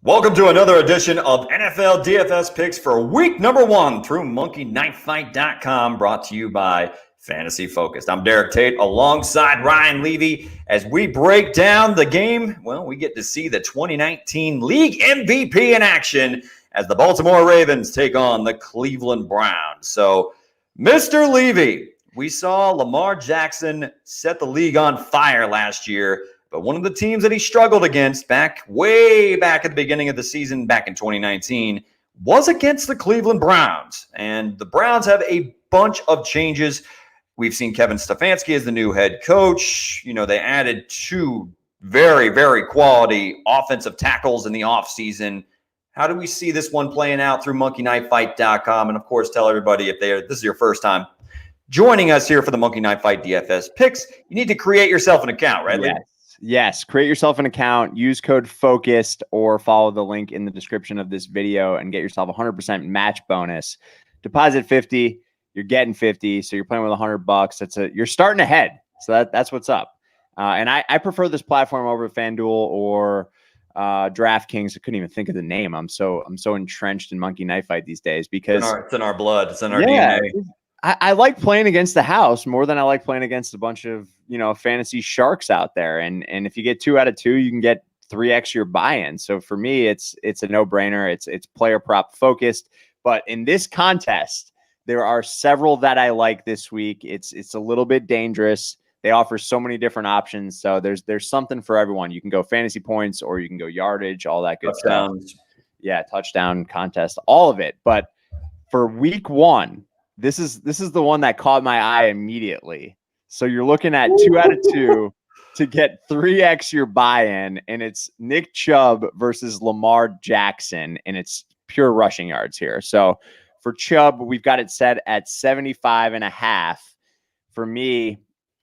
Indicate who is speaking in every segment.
Speaker 1: Welcome to another edition of NFL DFS picks for week number 1 through monkeyknifefight.com, brought to you by Fantasy Focused. I'm Derek Tate alongside Ryan Levy as we break down the game. Well, we get to see the 2019 league MVP in action as the Baltimore Ravens take on the Cleveland Browns. So, Mr. Levy, we saw Lamar Jackson set the league on fire last year. But one of the teams that he struggled against way back at the beginning of the season, back in 2019, was against the Cleveland Browns. And the Browns have a bunch of changes. We've seen Kevin Stefanski as the new head coach. You know, they added 2 very, very quality offensive tackles in the offseason. How do we see this one playing out through monkeyknifefight.com? And, of course, tell everybody if this is your first time joining us here for the Monkey Knife Fight DFS picks, you need to create yourself an account, right, Lee?
Speaker 2: Yes, create yourself an account, use code FOCUSED, or follow the link in the description of this video and get yourself a 100% match bonus. Deposit 50, you're getting 50, so you're playing with $100. You're starting ahead, so that's what's up. And I prefer this platform over FanDuel or DraftKings. I couldn't even think of the name. I'm so entrenched in Monkey Knife Fight these days because
Speaker 1: it's in our blood, it's in our DNA.
Speaker 2: I like playing against the house more than I like playing against a bunch of, fantasy sharks out there. And if you get 2 out of 2, you can get 3x your buy-in. So for me, it's a no-brainer. It's player prop focused. But in this contest, there are several that I like this week. It's a little bit dangerous. They offer so many different options. So there's something for everyone. You can go fantasy points or you can go yardage, all that good stuff. Yeah, touchdown contest, all of it. But for week 1, this is the one that caught my eye immediately. So you're looking at 2 out of 2 to get 3x your buy-in, and it's Nick Chubb versus Lamar Jackson, and it's pure rushing yards here. So for Chubb, we've got it set at 75.5. For me,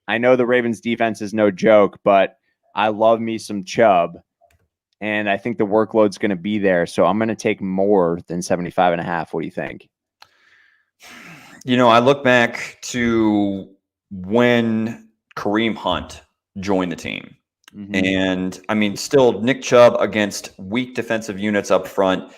Speaker 2: I know the Ravens defense is no joke, but I love me some Chubb, and I think the workload's going to be there. So I'm going to take more than 75.5. What do you think?
Speaker 1: I look back to when Kareem Hunt joined the team. Mm-hmm. And, still Nick Chubb against weak defensive units up front.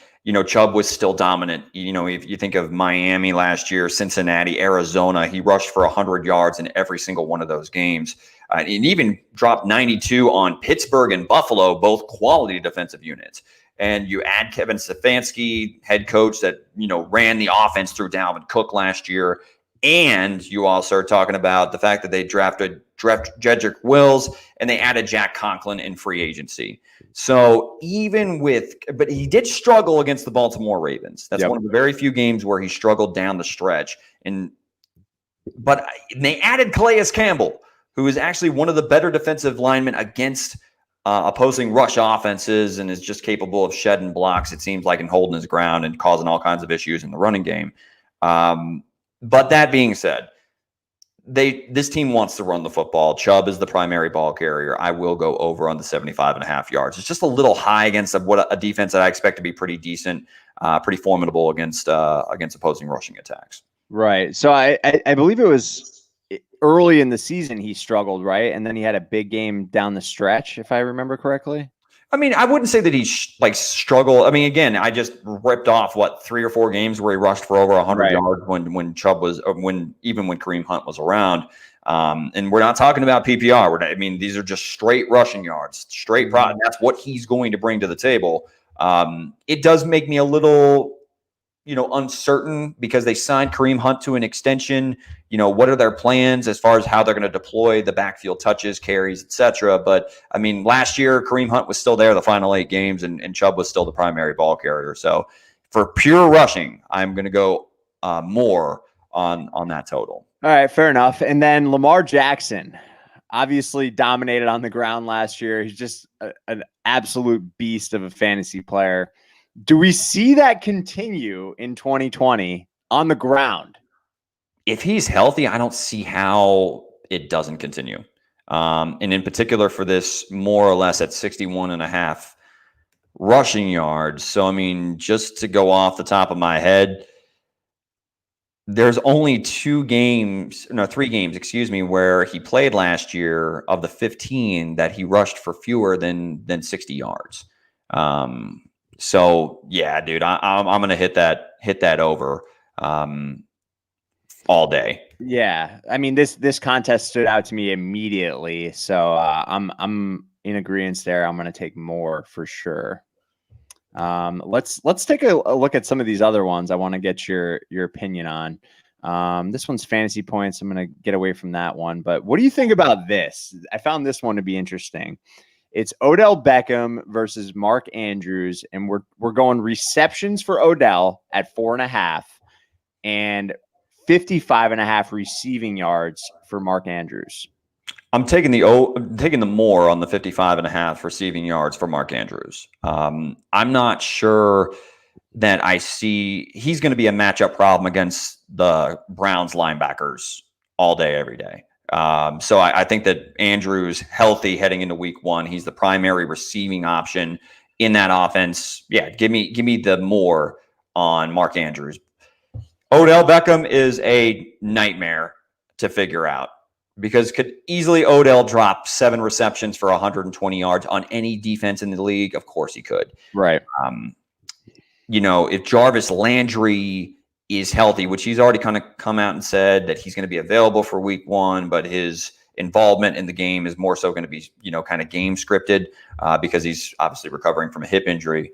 Speaker 1: Chubb was still dominant. If you think of Miami last year, Cincinnati, Arizona, he rushed for 100 yards in every single one of those games. And even dropped 92 on Pittsburgh and Buffalo, both quality defensive units. And you add Kevin Stefanski, head coach that, ran the offense through Dalvin Cook last year. And you also are talking about the fact that they drafted Jedrick Wills and they added Jack Conklin in free agency. So but he did struggle against the Baltimore Ravens. That's one of the very few games where he struggled down the stretch. But they added Calais Campbell, who is actually one of the better defensive linemen against opposing rush offenses and is just capable of shedding blocks, it seems like, and holding his ground and causing all kinds of issues in the running game. But that being said, this team wants to run the football. Chubb is the primary ball carrier. I will go over on the 75.5 yards. It's just a little high against a defense that I expect to be pretty decent, pretty formidable against opposing rushing attacks.
Speaker 2: Right. So I believe it was early in the season he struggled, right? And then he had a big game down the stretch, if I remember correctly.
Speaker 1: I wouldn't say that he struggled. Again, I just ripped off 3 or 4 games where he rushed for over 100 yards when Chubb was, when Kareem Hunt was around. And we're not talking about PPR. These are just straight rushing yards, straight product. That's what he's going to bring to the table. It does make me a little, uncertain because they signed Kareem Hunt to an extension. What are their plans as far as how they're going to deploy the backfield touches, carries, etc. But last year Kareem Hunt was still there the final 8 games, and Chubb was still the primary ball carrier. So for pure rushing, I'm going to go more on that total.
Speaker 2: All right, fair enough. And then Lamar Jackson obviously dominated on the ground last year. He's just an absolute beast of a fantasy player. Do we see that continue in 2020 on the ground?
Speaker 1: If he's healthy, I don't see how it doesn't continue. And in particular for this more or less at 61.5 rushing yards. So, just to go off the top of my head, there's only 3 games, where he played last year of the 15 that he rushed for fewer than 60 yards. So yeah, dude, I'm gonna hit that over all day.
Speaker 2: Yeah, I mean this contest stood out to me immediately, so I'm in agreement there. I'm gonna take more for sure. Let's take a look at some of these other ones. I want to get your opinion on. This one's fantasy points. I'm gonna get away from that one, but what do you think about this? I found this one to be interesting. It's Odell Beckham versus Mark Andrews, and we're going receptions for Odell at 4.5 and 55.5 receiving yards for Mark Andrews.
Speaker 1: I'm taking the more on the 55.5 receiving yards for Mark Andrews. I'm not sure that I see he's going to be a matchup problem against the Browns linebackers all day, every day. So I think that Andrews healthy heading into week 1. He's the primary receiving option in that offense. Yeah, give me the more on Mark Andrews. Odell Beckham is a nightmare to figure out because could easily Odell drop 7 receptions for 120 yards on any defense in the league? Of course he could.
Speaker 2: Right.
Speaker 1: If Jarvis Landry is healthy, which he's already kind of come out and said that he's going to be available for week 1, but his involvement in the game is more so going to be, kind of game scripted because he's obviously recovering from a hip injury.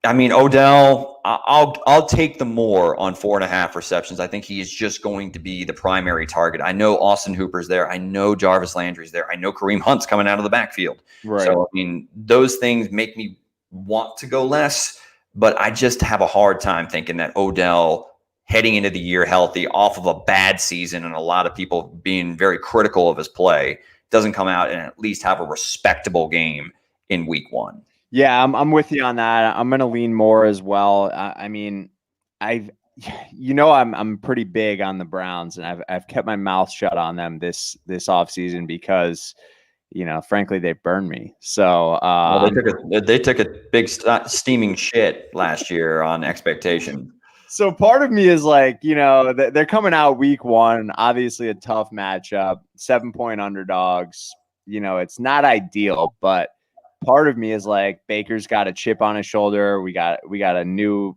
Speaker 1: I mean, Odell, I'll take the more on 4.5 receptions. I think he is just going to be the primary target. I know Austin Hooper's there. I know Jarvis Landry's there. I know Kareem Hunt's coming out of the backfield.
Speaker 2: Right.
Speaker 1: So, I mean, those things make me want to go less, but I just have a hard time thinking that Odell, heading into the year healthy, off of a bad season and a lot of people being very critical of his play, doesn't come out and at least have a respectable game in week 1.
Speaker 2: Yeah, I'm with you on that. I'm going to lean more as well. I mean, I'm pretty big on the Browns, and I've kept my mouth shut on them this offseason because, frankly, they burned me. So
Speaker 1: they took a big steaming shit last year on expectation.
Speaker 2: So part of me is like, they're coming out week 1, obviously a tough matchup, 7-point underdogs. It's not ideal, but part of me is like, Baker's got a chip on his shoulder. We got a new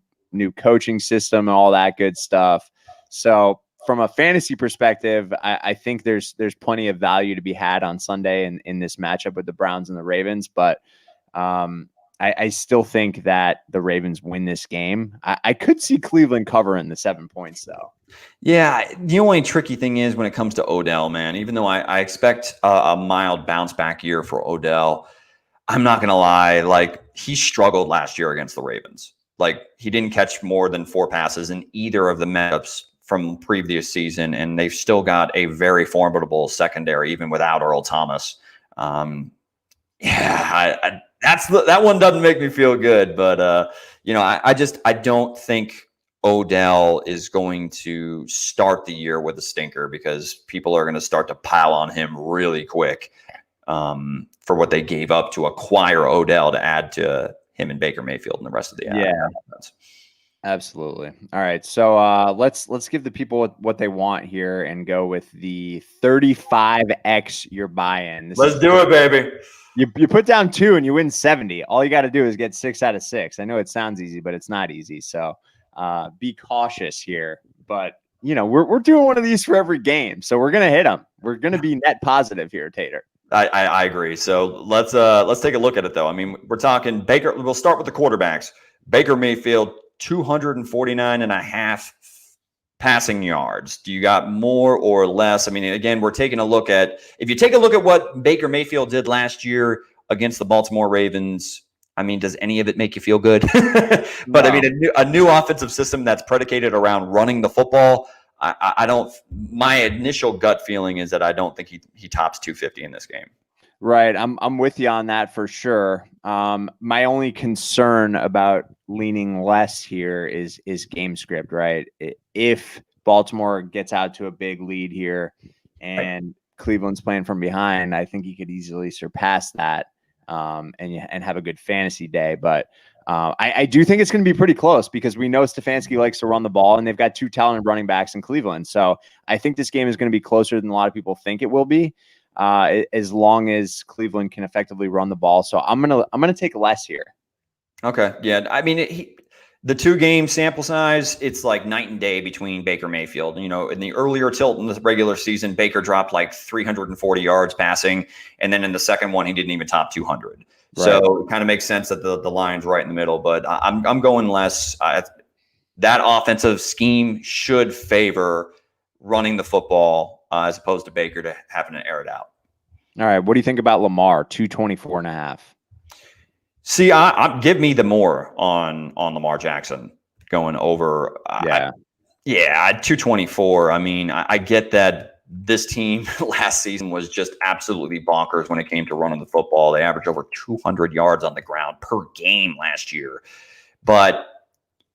Speaker 2: coaching system and all that good stuff. So from a fantasy perspective, I think there's plenty of value to be had on Sunday in this matchup with the Browns and the Ravens. But I still think that the Ravens win this game. I could see Cleveland covering the 7 points, though.
Speaker 1: Yeah, the only tricky thing is when it comes to Odell, man, even though I expect a mild bounce back year for Odell, I'm not going to lie. Like, he struggled last year against the Ravens. Like, he didn't catch more than 4 passes in either of the matchups from previous season, and they've still got a very formidable secondary, even without Earl Thomas. That one doesn't make me feel good, but I don't think Odell is going to start the year with a stinker because people are going to start to pile on him really quick for what they gave up to acquire Odell to add to him and Baker Mayfield and the rest of the offense.
Speaker 2: Absolutely. All right, so let's give the people what they want here and go with the 35x your buy-in.
Speaker 1: Let's do it, baby.
Speaker 2: You put down 2 and you win 70. All you got to do is get 6 out of 6. I know it sounds easy, but it's not easy. So be cautious here. But we're doing one of these for every game, so we're gonna hit them. We're gonna be net positive here, Tater.
Speaker 1: I agree. So let's take a look at it though. I mean, we're talking Baker. We'll start with the quarterbacks. Baker Mayfield, 249.5 passing yards. Do you got more or less? I mean, again, we're taking a look at, if you take a look at what Baker Mayfield did last year against the Baltimore Ravens, I mean, does any of it make you feel good? But no. I mean, a new offensive system that's predicated around running the football, I don't, my initial gut feeling is that I don't think he tops 250 in this game.
Speaker 2: Right. I'm with you on that for sure. My only concern about leaning less here is game script, right? If Baltimore gets out to a big lead here and Cleveland's playing from behind, I think you could easily surpass that and have a good fantasy day. But I do think it's going to be pretty close because we know Stefanski likes to run the ball and they've got 2 talented running backs in Cleveland. So I think this game is going to be closer than a lot of people think it will be. As long as Cleveland can effectively run the ball. So I'm gonna take less here.
Speaker 1: Okay. Yeah. I mean, the 2-game sample size, it's like night and day between Baker Mayfield. You know, in the earlier tilt in the regular season, Baker dropped like 340 yards passing. And then in the second one, he didn't even top 200. Right. So it kind of makes sense that the line's right in the middle. But I'm going less. That offensive scheme should favor running the football as opposed to Baker to having to air it out.
Speaker 2: All right. What do you think about Lamar, 224.5?
Speaker 1: See, give me the more on Lamar Jackson going over. 224. I mean, I get that this team last season was just absolutely bonkers when it came to running the football. They averaged over 200 yards on the ground per game last year. But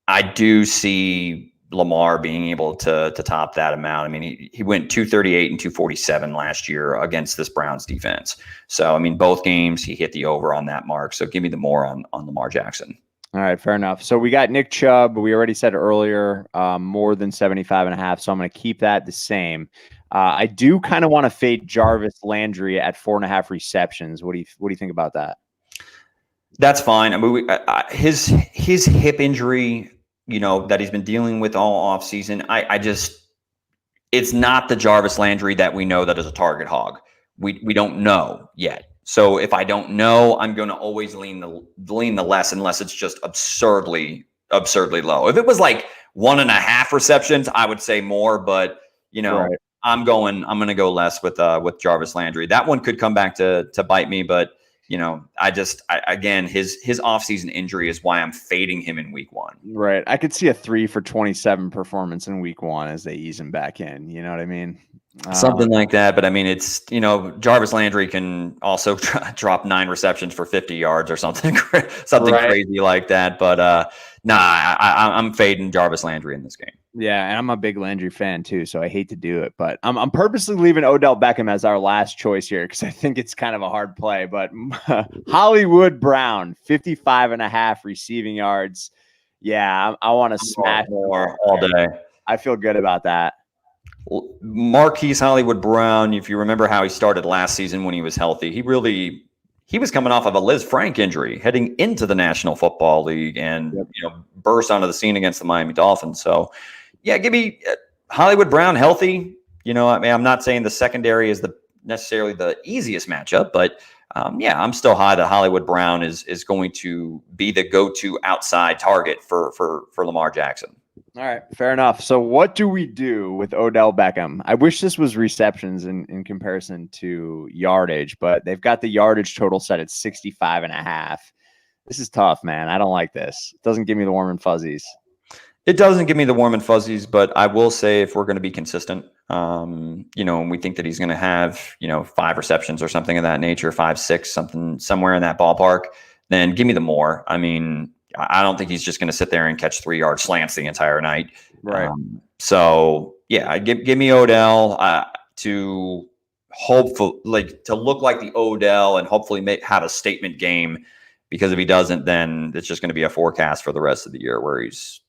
Speaker 1: I do see Lamar being able to top that amount. I mean, he went 238 and 247 last year against this Browns defense. So, I mean, both games he hit the over on that mark. So give me the more on Lamar Jackson.
Speaker 2: All right, fair enough. So we got Nick Chubb. We already said earlier, more than 75.5. So I'm going to keep that the same. I do kind of want to fade Jarvis Landry at 4.5 receptions. What do you think about that?
Speaker 1: That's fine. I mean, his hip injury, you know, that he's been dealing with all offseason. It's not the Jarvis Landry that we know that is a target hog. We don't know yet. So if I don't know, I'm going to always lean the less unless it's just absurdly low. If it was like 1.5 receptions, I would say more, but you know, right. I'm going to go less with Jarvis Landry. That one could come back to bite me, but you know, again, his offseason injury is why I'm fading him in week 1.
Speaker 2: Right. I could see a 3 for 27 performance in week 1 as they ease him back in. You know what I mean?
Speaker 1: Something like that. But I mean, it's, you know, Jarvis Landry can also drop 9 receptions for 50 yards or something right. Crazy like that. But I'm fading Jarvis Landry in this game.
Speaker 2: Yeah, and I'm a big Landry fan too, so I hate to do it, but I'm purposely leaving Odell Beckham as our last choice here because I think it's kind of a hard play. But Hollywood Brown, 55.5 receiving yards. Yeah, I want to smash
Speaker 1: more all day.
Speaker 2: I feel good about that.
Speaker 1: Marquise Hollywood Brown, if you remember how he started last season when he was healthy, he was coming off of a Liz Frank injury heading into the National Football League and you know, burst onto the scene against the Miami Dolphins. So yeah, give me Hollywood Brown healthy. You know, I mean, I'm not saying the secondary is necessarily the easiest matchup, but I'm still high that Hollywood Brown is going to be the go-to outside target for Lamar Jackson.
Speaker 2: All right, fair enough. So what do we do with Odell Beckham? I wish this was receptions in comparison to yardage, but they've got the yardage total set at 65.5. This is tough, man. I don't like this. It doesn't give me the warm and fuzzies.
Speaker 1: It doesn't give me the warm and fuzzies, but I will say if we're going to be consistent, you know, and we think that he's going to have, you know, 5 receptions or something of that nature, 5, 6, somewhere in that ballpark, then give me the more. I mean, I don't think he's just going to sit there and catch 3-yard slants the entire night.
Speaker 2: Right.
Speaker 1: So yeah, give me Odell to look like the Odell and hopefully have a statement game, because if he doesn't, then it's just going to be a forecast for the rest of the year where he's,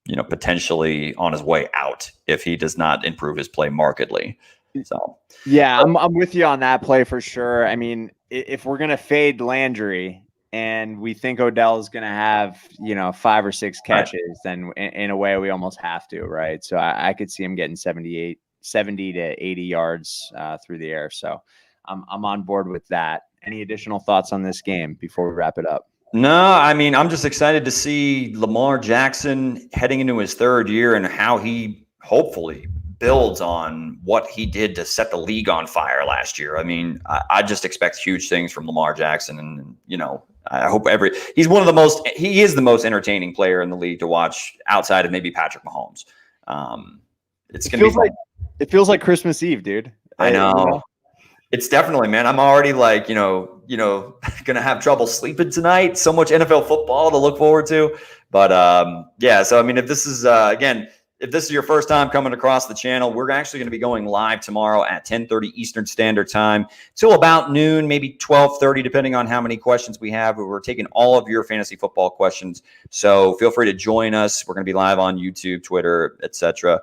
Speaker 1: you know, potentially on his way out if he does not improve his play markedly. So
Speaker 2: yeah, I'm with you on that play for sure. I mean, if we're going to fade Landry and we think Odell is going to have, you know, 5 or 6 catches, right, then in a way we almost have to, right? So I could see him getting 70 to 80 yards through the air. So I'm on board with that. Any additional thoughts on this game before we wrap it up?
Speaker 1: No, I mean, I'm just excited to see Lamar Jackson heading into his 3rd year and how he hopefully builds on what he did to set the league on fire last year. I mean, I just expect huge things from Lamar Jackson, and you know, I hope he is the most entertaining player in the league to watch outside of maybe Patrick Mahomes. It's going to be fun.
Speaker 2: It feels like Christmas Eve, dude.
Speaker 1: I know. It's definitely, man. I'm already like, you know, going to have trouble sleeping tonight. So much NFL football to look forward to. But yeah, so I mean, if this is if this is your first time coming across the channel, we're actually going to be going live tomorrow at 10:30 Eastern Standard Time till about noon, maybe 12:30, depending on how many questions we have. We're taking all of your fantasy football questions, so feel free to join us. We're going to be live on YouTube, Twitter, etc.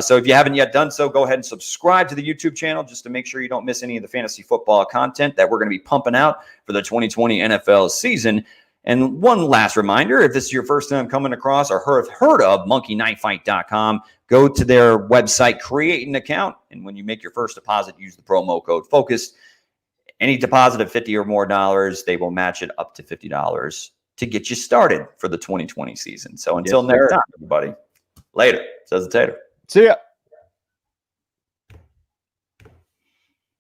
Speaker 1: So if you haven't yet done so, go ahead and subscribe to the YouTube channel just to make sure you don't miss any of the fantasy football content that we're going to be pumping out for the 2020 NFL season. And one last reminder, if this is your first time coming across or heard of monkeyknifefight.com, go to their website, create an account, and when you make your first deposit, use the promo code FOCUS. Any deposit of $50 or more, they will match it up to $50 to get you started for the 2020 season. So until next time, everybody, later, says the Tater.
Speaker 2: See ya.